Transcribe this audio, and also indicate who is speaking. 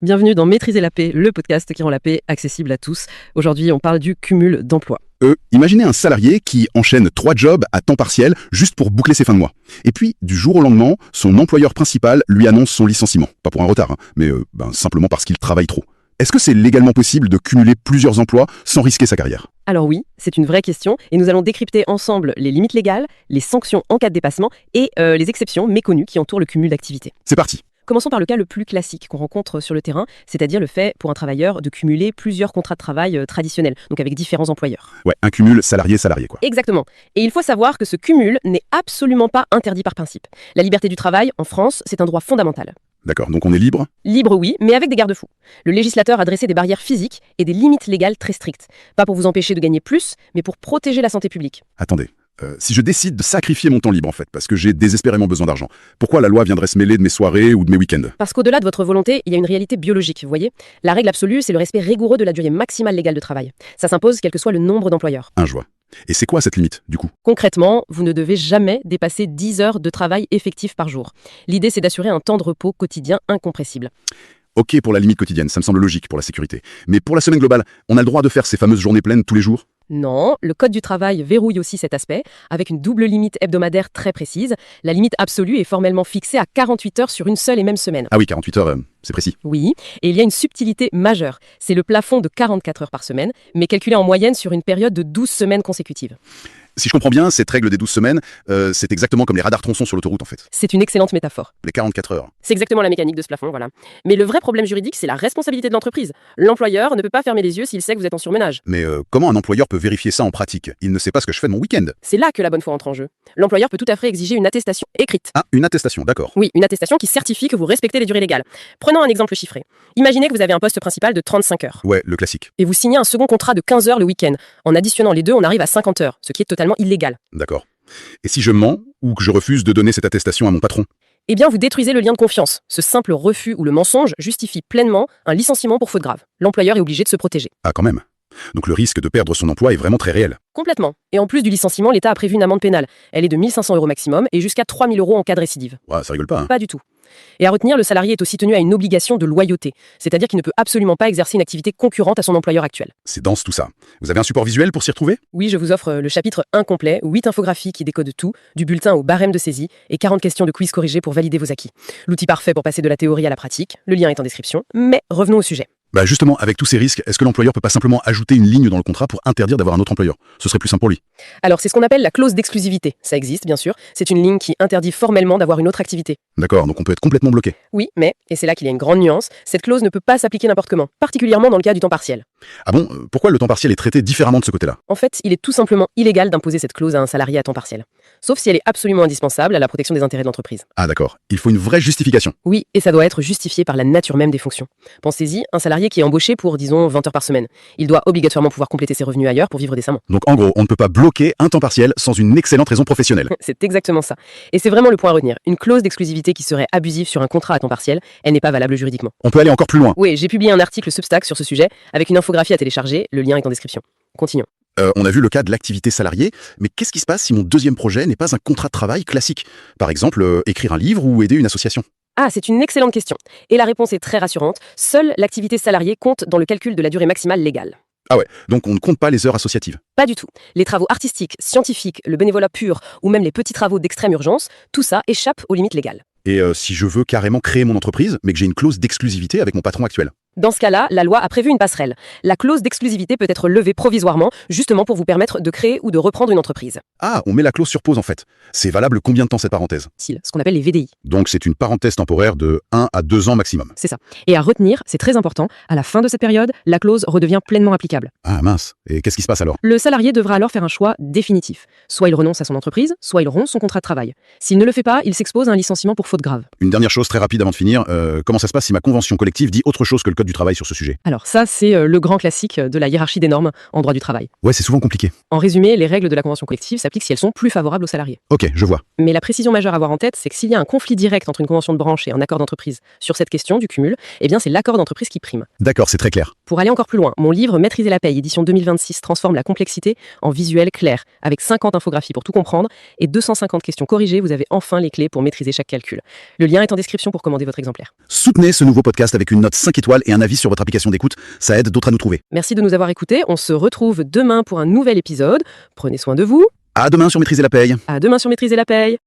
Speaker 1: Bienvenue dans Maîtriser la paix, le podcast qui rend la paix accessible à tous. Aujourd'hui, on parle du cumul d'emplois.
Speaker 2: Imaginez un salarié qui enchaîne 3 jobs à temps partiel juste pour boucler ses fins de mois. Et puis, du jour au lendemain, son employeur principal lui annonce son licenciement. Pas pour un retard, mais simplement parce qu'il travaille trop. Est-ce que c'est légalement possible de cumuler plusieurs emplois sans risquer sa carrière ?
Speaker 1: Alors oui, c'est une vraie question et nous allons décrypter ensemble les limites légales, les sanctions en cas de dépassement et les exceptions méconnues qui entourent le cumul d'activités.
Speaker 2: C'est parti.
Speaker 1: Commençons par le cas le plus classique qu'on rencontre sur le terrain, c'est-à-dire le fait pour un travailleur de cumuler plusieurs contrats de travail traditionnels, donc avec différents employeurs.
Speaker 2: Ouais, un cumul salarié-salarié, quoi.
Speaker 1: Exactement. Et il faut savoir que ce cumul n'est absolument pas interdit par principe. La liberté du travail, en France, c'est un droit fondamental.
Speaker 2: D'accord, donc on est libre ?
Speaker 1: Libre, oui, mais avec des garde-fous. Le législateur a dressé des barrières physiques et des limites légales très strictes. Pas pour vous empêcher de gagner plus, mais pour protéger la santé publique.
Speaker 2: Attendez. Si je décide de sacrifier mon temps libre, en fait, parce que j'ai désespérément besoin d'argent, pourquoi la loi viendrait se mêler de mes soirées ou de mes week-ends ?
Speaker 1: Parce qu'au-delà de votre volonté, il y a une réalité biologique, vous voyez. La règle absolue, c'est le respect rigoureux de la durée maximale légale de travail. Ça s'impose quel que soit le nombre d'employeurs.
Speaker 2: Je vois. Et c'est quoi cette limite, du coup ?
Speaker 1: Concrètement, vous ne devez jamais dépasser 10 heures de travail effectif par jour. L'idée, c'est d'assurer un temps de repos quotidien incompressible.
Speaker 2: Ok pour la limite quotidienne, ça me semble logique pour la sécurité. Mais pour la semaine globale, on a le droit de faire ces fameuses journées pleines tous les jours ?
Speaker 1: Non, le Code du travail verrouille aussi cet aspect, avec une double limite hebdomadaire très précise. La limite absolue est formellement fixée à 48 heures sur une seule et même semaine.
Speaker 2: Ah oui, 48 heures, c'est précis.
Speaker 1: Oui, et il y a une subtilité majeure. C'est le plafond de 44 heures par semaine, mais calculé en moyenne sur une période de 12 semaines consécutives.
Speaker 2: Si je comprends bien, cette règle des 12 semaines, c'est exactement comme les radars tronçons sur l'autoroute, en fait.
Speaker 1: C'est une excellente métaphore.
Speaker 2: Les 44 heures.
Speaker 1: C'est exactement la mécanique de ce plafond, voilà. Mais le vrai problème juridique, c'est la responsabilité de l'entreprise. L'employeur ne peut pas fermer les yeux s'il sait que vous êtes en surmenage.
Speaker 2: Mais comment un employeur peut vérifier ça en pratique ? Il ne sait pas ce que je fais de mon week-end.
Speaker 1: C'est là que la bonne foi entre en jeu. L'employeur peut tout à fait exiger une attestation écrite.
Speaker 2: Ah, une attestation, d'accord.
Speaker 1: Oui, une attestation qui certifie que vous respectez les durées légales. Prenons un exemple chiffré. Imaginez que vous avez un poste principal de 35 heures.
Speaker 2: Ouais, le classique.
Speaker 1: Et vous signez un second contrat de 15 heures le week-end. En additionnant les deux, on arrive à 50 heures, ce qui est totalement illégal.
Speaker 2: D'accord. Et si je mens ou que je refuse de donner cette attestation à mon patron ?
Speaker 1: Eh bien, vous détruisez le lien de confiance. Ce simple refus ou le mensonge justifie pleinement un licenciement pour faute grave. L'employeur est obligé de se protéger.
Speaker 2: Ah, quand même. Donc le risque de perdre son emploi est vraiment très réel.
Speaker 1: Complètement. Et en plus du licenciement, l'État a prévu une amende pénale. Elle est de 1 500 € maximum et jusqu'à 3 000 € en cas de récidive.
Speaker 2: Ouais, ça rigole pas, hein.
Speaker 1: Pas du tout. Et à retenir, le salarié est aussi tenu à une obligation de loyauté, c'est-à-dire qu'il ne peut absolument pas exercer une activité concurrente à son employeur actuel.
Speaker 2: C'est dense tout ça. Vous avez un support visuel pour s'y retrouver ?
Speaker 1: Oui, je vous offre le chapitre incomplet, 8 infographies qui décodent tout, du bulletin au barème de saisie et 40 questions de quiz corrigés pour valider vos acquis. L'outil parfait pour passer de la théorie à la pratique, le lien est en description, mais revenons au sujet.
Speaker 2: Bah justement, avec tous ces risques, est-ce que l'employeur peut pas simplement ajouter une ligne dans le contrat pour interdire d'avoir un autre employeur ? Ce serait plus simple pour lui.
Speaker 1: Alors, c'est ce qu'on appelle la clause d'exclusivité. Ça existe, bien sûr. C'est une ligne qui interdit formellement d'avoir une autre activité.
Speaker 2: D'accord, donc on peut être complètement bloqué.
Speaker 1: Oui, mais, et c'est là qu'il y a une grande nuance, cette clause ne peut pas s'appliquer n'importe comment, particulièrement dans le cas du temps partiel.
Speaker 2: Ah bon ? Pourquoi le temps partiel est traité différemment de ce côté-là ?
Speaker 1: En fait, il est tout simplement illégal d'imposer cette clause à un salarié à temps partiel. Sauf si elle est absolument indispensable à la protection des intérêts de l'entreprise.
Speaker 2: Ah d'accord, il faut une vraie justification.
Speaker 1: Oui, et ça doit être justifié par la nature même des fonctions. Pensez-y, un salarié qui est embauché pour, disons, 20 heures par semaine. Il doit obligatoirement pouvoir compléter ses revenus ailleurs pour vivre décemment.
Speaker 2: Donc en gros, on ne peut pas bloquer un temps partiel sans une excellente raison professionnelle.
Speaker 1: C'est exactement ça. Et c'est vraiment le point à retenir. Une clause d'exclusivité qui serait abusive sur un contrat à temps partiel, elle n'est pas valable juridiquement.
Speaker 2: On peut aller encore plus loin.
Speaker 1: Oui, j'ai publié un article Substack sur ce sujet, avec une infographie à télécharger, le lien est en description. Continuons.
Speaker 2: On a vu le cas de l'activité salariée, mais qu'est-ce qui se passe si mon deuxième projet n'est pas un contrat de travail classique ? Par exemple, écrire un livre ou aider une association ?
Speaker 1: Ah, c'est une excellente question. Et la réponse est très rassurante. Seule l'activité salariée compte dans le calcul de la durée maximale légale.
Speaker 2: Ah ouais, donc on ne compte pas les heures associatives.
Speaker 1: Pas du tout. Les travaux artistiques, scientifiques, le bénévolat pur ou même les petits travaux d'extrême urgence, tout ça échappe aux limites légales.
Speaker 2: Et si je veux carrément créer mon entreprise, mais que j'ai une clause d'exclusivité avec mon patron actuel ?
Speaker 1: Dans ce cas-là, la loi a prévu une passerelle. La clause d'exclusivité peut être levée provisoirement, justement pour vous permettre de créer ou de reprendre une entreprise.
Speaker 2: Ah, on met la clause sur pause en fait. C'est valable combien de temps cette parenthèse ?
Speaker 1: Ce qu'on appelle les VDI.
Speaker 2: Donc c'est une parenthèse temporaire de 1 à 2 ans maximum.
Speaker 1: C'est ça. Et à retenir, c'est très important, à la fin de cette période, la clause redevient pleinement applicable.
Speaker 2: Ah mince, et qu'est-ce qui se passe alors ?
Speaker 1: Le salarié devra alors faire un choix définitif. Soit il renonce à son entreprise, soit il rompt son contrat de travail. S'il ne le fait pas, il s'expose à un licenciement pour faute grave.
Speaker 2: Une dernière chose très rapide avant de finir, comment ça se passe si ma convention collective dit autre chose que le code du travail sur ce sujet ?
Speaker 1: Alors ça, c'est le grand classique de la hiérarchie des normes en droit du travail.
Speaker 2: Ouais, c'est souvent compliqué.
Speaker 1: En résumé, les règles de la convention collective s'appliquent si elles sont plus favorables aux salariés.
Speaker 2: Ok, je vois.
Speaker 1: Mais la précision majeure à avoir en tête, c'est que s'il y a un conflit direct entre une convention de branche et un accord d'entreprise sur cette question du cumul, eh bien c'est l'accord d'entreprise qui prime.
Speaker 2: D'accord, c'est très clair.
Speaker 1: Pour aller encore plus loin, mon livre Maîtriser la paye, édition 2026, transforme la complexité en visuel clair, avec 50 infographies pour tout comprendre et 250 questions corrigées. Vous avez enfin les clés pour maîtriser chaque calcul. Le lien est en description pour commander votre exemplaire.
Speaker 2: Soutenez ce nouveau podcast avec une note 5 étoiles et un avis sur votre application d'écoute. Ça aide d'autres à nous trouver.
Speaker 1: Merci de nous avoir écoutés. On se retrouve demain pour un nouvel épisode. Prenez soin de vous.
Speaker 2: À demain sur Maîtriser la paye.
Speaker 1: À demain sur Maîtriser la paye.